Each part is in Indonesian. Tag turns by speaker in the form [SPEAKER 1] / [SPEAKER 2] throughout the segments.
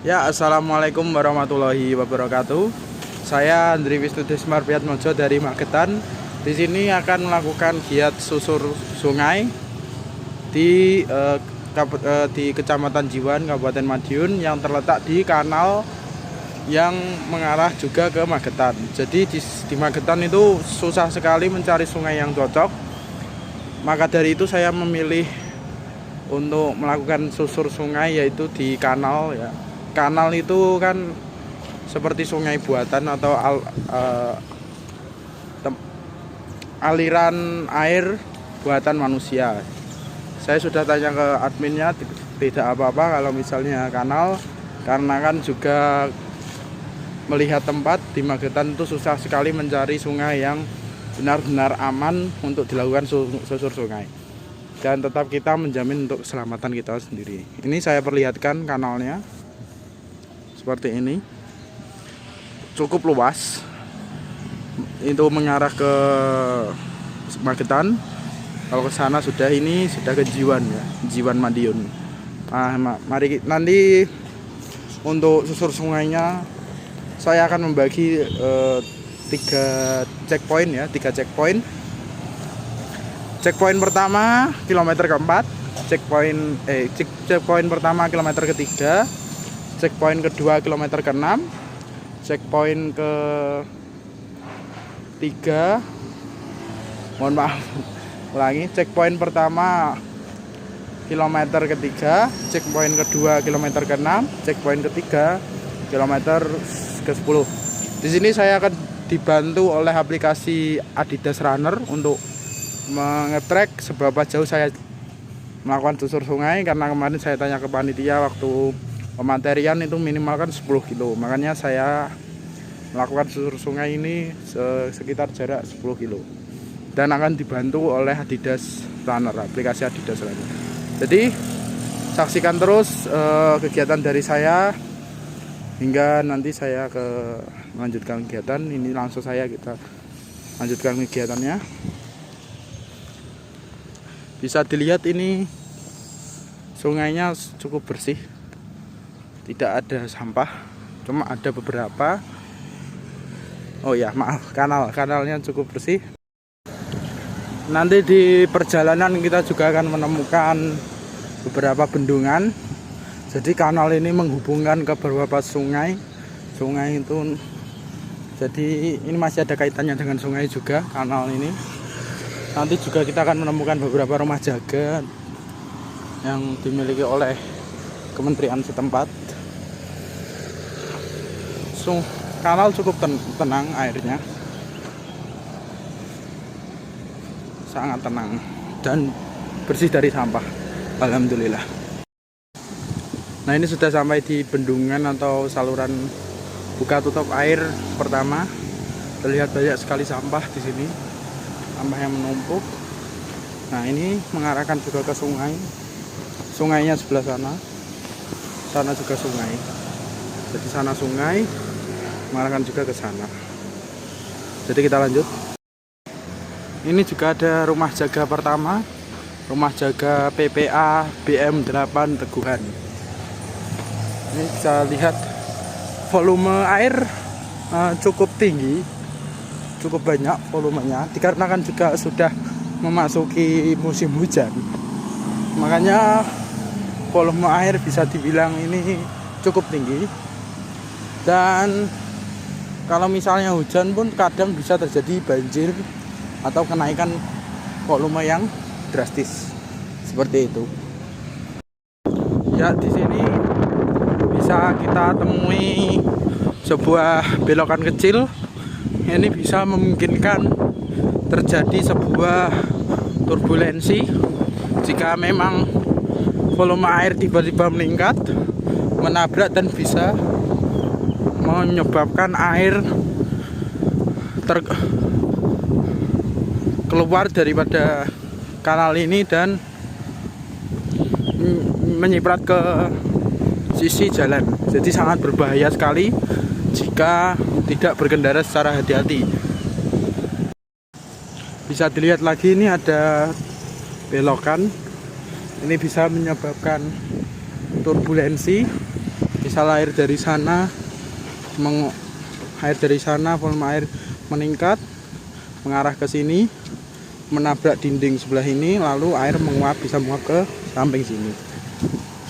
[SPEAKER 1] Ya, assalamualaikum warahmatullahi wabarakatuh. Saya Andri Wisnu Desmar Priatmojo dari Magetan. Di sini akan melakukan giat susur sungai di di Kecamatan Jiwan, Kabupaten Madiun yang terletak di kanal yang mengarah juga ke Magetan. Jadi di Magetan itu susah sekali mencari sungai yang cocok. Maka dari itu saya memilih untuk melakukan susur sungai yaitu di kanal ya. Kanal itu kan seperti sungai buatan atau aliran air buatan manusia. Saya sudah tanya ke adminnya, tidak apa-apa kalau misalnya kanal, karena kan juga melihat tempat di Magetan itu susah sekali mencari sungai yang benar-benar aman untuk dilakukan susur sungai. Dan tetap kita menjamin untuk keselamatan kita sendiri. Ini saya perlihatkan kanalnya seperti ini, cukup luas, itu mengarah ke Magetan. Kalau ke sana sudah ke Jiwan ya, Jiwan Madiun. Mari nanti untuk susur sungainya saya akan membagi 3 checkpoint ya, 3 checkpoint. Checkpoint pertama kilometer keempat, checkpoint pertama kilometer ketiga, checkpoint kedua kilometer ke-6, checkpoint ke-3, mohon maaf, ulangi, checkpoint pertama kilometer ketiga, checkpoint kedua kilometer ke-6, checkpoint ketiga kilometer ke-10. Di sini saya akan dibantu oleh aplikasi Adidas Runner untuk mengetrack seberapa jauh saya melakukan susur sungai, karena kemarin saya tanya ke panitia waktu pematerian itu minimal kan 10 kilo, makanya saya melakukan susur sungai ini sekitar jarak 10 kilo dan akan dibantu oleh Adidas Runner, aplikasi Adidas Runner. Jadi saksikan terus kegiatan dari saya hingga nanti saya melanjutkan kegiatan ini. Langsung kita lanjutkan kegiatannya. Bisa dilihat ini sungainya cukup bersih, tidak ada sampah, cuma ada beberapa. Oh ya, maaf, kanalnya cukup bersih. Nanti di perjalanan kita juga akan menemukan beberapa bendungan. Jadi kanal ini menghubungkan ke beberapa sungai itu. Jadi ini masih ada kaitannya dengan sungai juga, kanal ini. Nanti juga kita akan menemukan beberapa rumah jaga yang dimiliki oleh kementerian setempat. Kanal cukup tenang airnya, sangat tenang dan bersih dari sampah, alhamdulillah. Nah, ini sudah sampai di bendungan atau saluran buka tutup air pertama. Terlihat banyak sekali sampah di sini, sampah yang menumpuk. Nah, ini mengarahkan juga ke sungai. Sungainya sebelah sana juga sungai. Jadi sana sungai, mengarahkan juga ke sana. Jadi kita lanjut. Ini juga ada rumah jaga pertama, rumah jaga PPA BM8 Teguhan. Ini bisa lihat volume air cukup tinggi, cukup banyak volumenya, dikarenakan juga sudah memasuki musim hujan. Makanya volume air bisa dibilang ini cukup tinggi. Dan kalau misalnya hujan pun kadang bisa terjadi banjir atau kenaikan volume yang drastis seperti itu. Ya, di sini bisa kita temui sebuah belokan kecil. Ini bisa memungkinkan terjadi sebuah turbulensi jika memang volume air tiba-tiba meningkat, menabrak dan bisa menyebabkan air keluar daripada kanal ini dan menyiprat ke sisi jalan. Jadi sangat berbahaya sekali jika tidak berkendara secara hati-hati. Bisa dilihat lagi, ini ada belokan. Ini bisa menyebabkan turbulensi. Di misal air dari sana volume air meningkat mengarah ke sini, menabrak dinding sebelah ini, lalu air bisa menguap ke samping sini.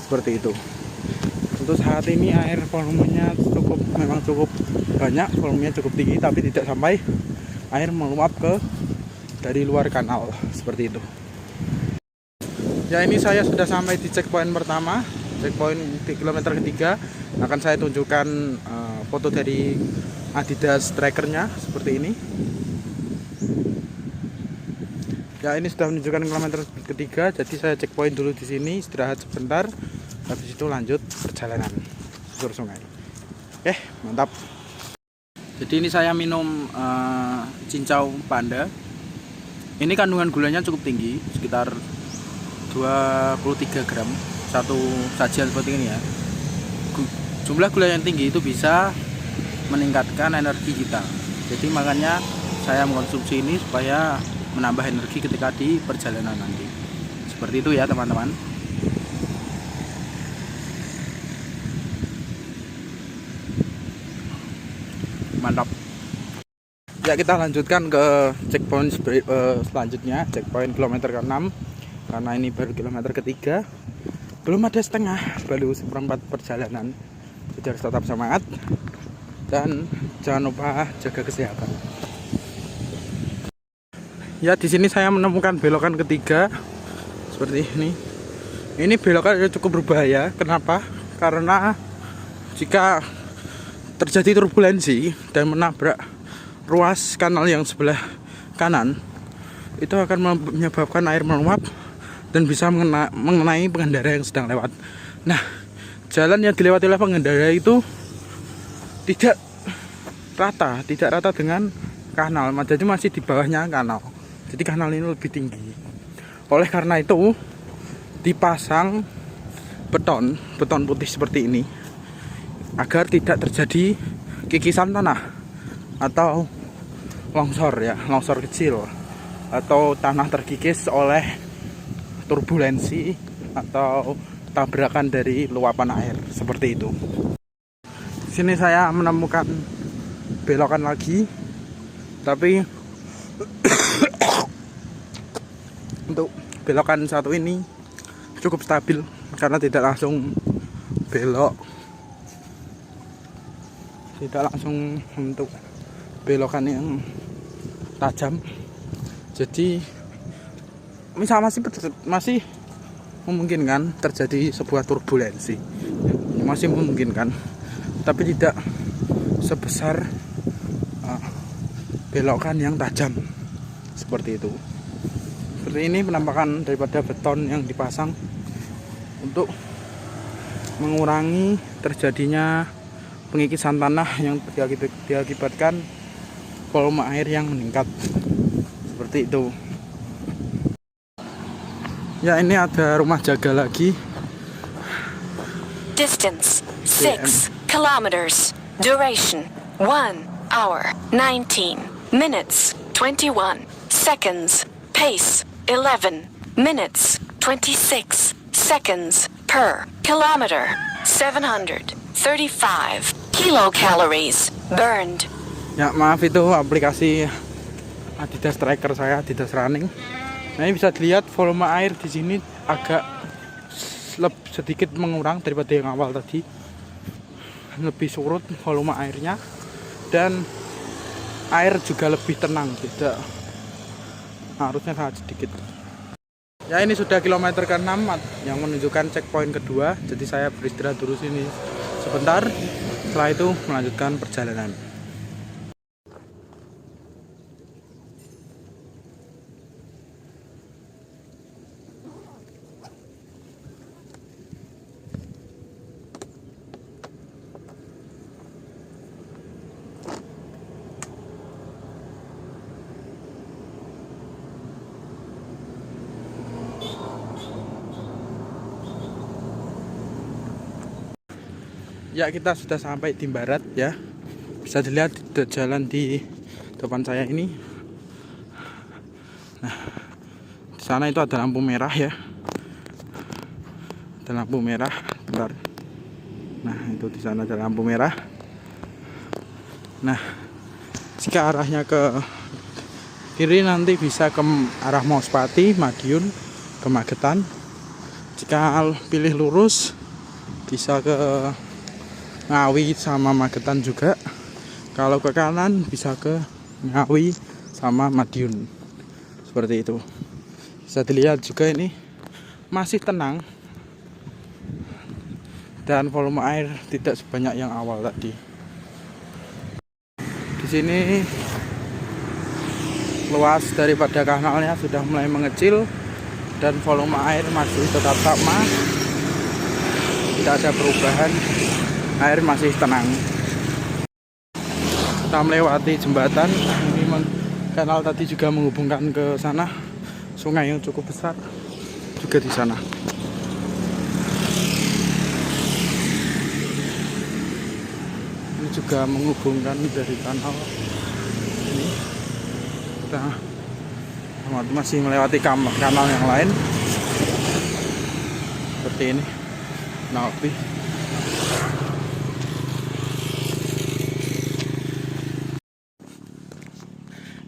[SPEAKER 1] Seperti itu. Untuk saat ini air volumenya memang cukup banyak, volumenya cukup tinggi, tapi tidak sampai air meluap dari luar kanal seperti itu. Ya, ini saya sudah sampai di checkpoint pertama, checkpoint di kilometer ketiga. Akan saya tunjukkan foto dari Adidas trackernya seperti ini. Ya, ini sudah menunjukkan kilometer ketiga, jadi saya checkpoint dulu di sini, istirahat sebentar, habis itu lanjut perjalanan susur sungai. Oke, mantap. Jadi ini saya minum cincau panda. Ini kandungan gulanya cukup tinggi, sekitar 23 gram satu sajian seperti ini ya. Jumlah gula yang tinggi itu bisa meningkatkan energi kita. Jadi makanya saya mengkonsumsi ini supaya menambah energi ketika di perjalanan nanti. Seperti itu ya teman-teman. Mantap. Ya, kita lanjutkan ke checkpoint selanjutnya, checkpoint kilometer ke-6. Karena ini baru kilometer ketiga, belum ada setengah, baru seperempat perjalanan. Jadi harus tetap semangat dan jangan lupa jaga kesehatan. Ya, di sini saya menemukan belokan ketiga seperti ini. Ini belokan cukup berbahaya. Kenapa? Karena jika terjadi turbulensi dan menabrak ruas kanal yang sebelah kanan, itu akan menyebabkan air meluap dan bisa mengenai pengendara yang sedang lewat. Nah, jalan yang dilewati oleh pengendara itu tidak rata dengan kanal, jadi masih di bawahnya kanal. Jadi kanal ini lebih tinggi. Oleh karena itu dipasang beton putih seperti ini agar tidak terjadi kikisan tanah atau longsor kecil atau tanah terkikis oleh turbulensi atau tabrakan dari luapan air seperti itu. Di sini saya menemukan belokan lagi, tapi untuk belokan satu ini cukup stabil karena tidak langsung belok, tidak langsung untuk belokan yang tajam. Jadi masih memungkinkan terjadi sebuah turbulensi, masih memungkinkan, tapi tidak sebesar belokan yang tajam seperti itu. Seperti ini penampakan daripada beton yang dipasang untuk mengurangi terjadinya pengikisan tanah yang diakibatkan volume air yang meningkat seperti itu. Ya, ini ada rumah jaga lagi.
[SPEAKER 2] Distance 6 kilometers. Duration 1 hour 19 minutes 21 seconds. Pace 11 minutes 26 seconds per kilometer. 735 kilocalories burned.
[SPEAKER 1] Ya, maaf, itu aplikasi Adidas tracker saya, Adidas Running. Nah, ini bisa dilihat volume air di sini agak sedikit mengurang daripada yang awal tadi. Lebih surut volume airnya dan air juga lebih tenang, tidak harusnya sangat sedikit. Ya, ini sudah kilometer ke-6 yang menunjukkan checkpoint kedua. Jadi saya beristirahat dulu sini sebentar. Setelah itu melanjutkan perjalanan. Ya, kita sudah sampai di barat ya. Bisa dilihat di jalan di depan saya ini. Nah, di sana itu ada lampu merah ya. Ada lampu merah. Bentar. Nah, itu di sana ada lampu merah. Nah, jika arahnya ke kiri nanti bisa ke arah Mauspati, Madiun, ke Magetan. Jika pilih lurus bisa ke Ngawi sama Magetan juga. Kalau ke kanan bisa ke Ngawi sama Madiun. Seperti itu. Bisa dilihat juga ini masih tenang dan volume air tidak sebanyak yang awal tadi. Di sini luas daripada kanalnya sudah mulai mengecil dan volume air masih tetap sama, tidak ada perubahan, air masih tenang. Kita melewati jembatan ini, kanal tadi juga menghubungkan ke sana, sungai yang cukup besar juga di sana. Ini juga menghubungkan dari kanal ini. Kita masih melewati kanal yang lain seperti ini. Napi.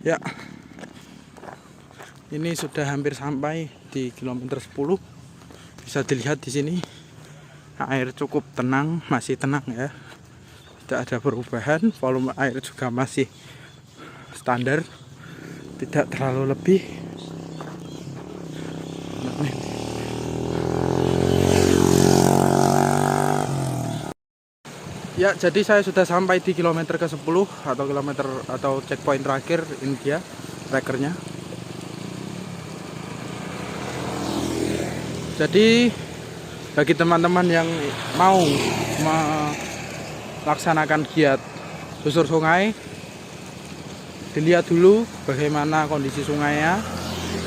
[SPEAKER 1] Ya, ini sudah hampir sampai di kilometer 10. Bisa dilihat di sini air cukup tenang, masih tenang ya. Tidak ada perubahan, volume air juga masih standar, tidak terlalu lebih. Ya, jadi saya sudah sampai di kilometer ke-10 atau kilometer atau checkpoint terakhir. Ini dia trackernya. Jadi bagi teman-teman yang mau melaksanakan giat susur sungai, dilihat dulu bagaimana kondisi sungainya.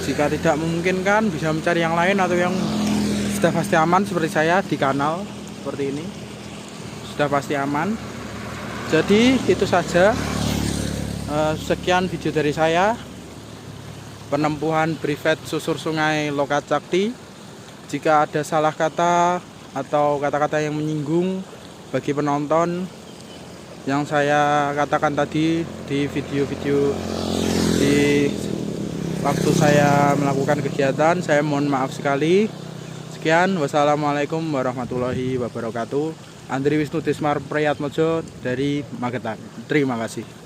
[SPEAKER 1] Jika tidak memungkinkan bisa mencari yang lain atau yang sudah pasti aman seperti saya di kanal seperti ini. Sudah pasti aman. Jadi itu saja, sekian video dari saya, penempuhan privat susur sungai Lokacakti. Jika ada salah kata atau kata-kata yang menyinggung bagi penonton yang saya katakan tadi di video-video di waktu saya melakukan kegiatan, saya mohon maaf sekali. Sekian, wassalamualaikum warahmatullahi wabarakatuh. Andri Wisnu Tismar Priyatmojo dari Magetan. Terima kasih.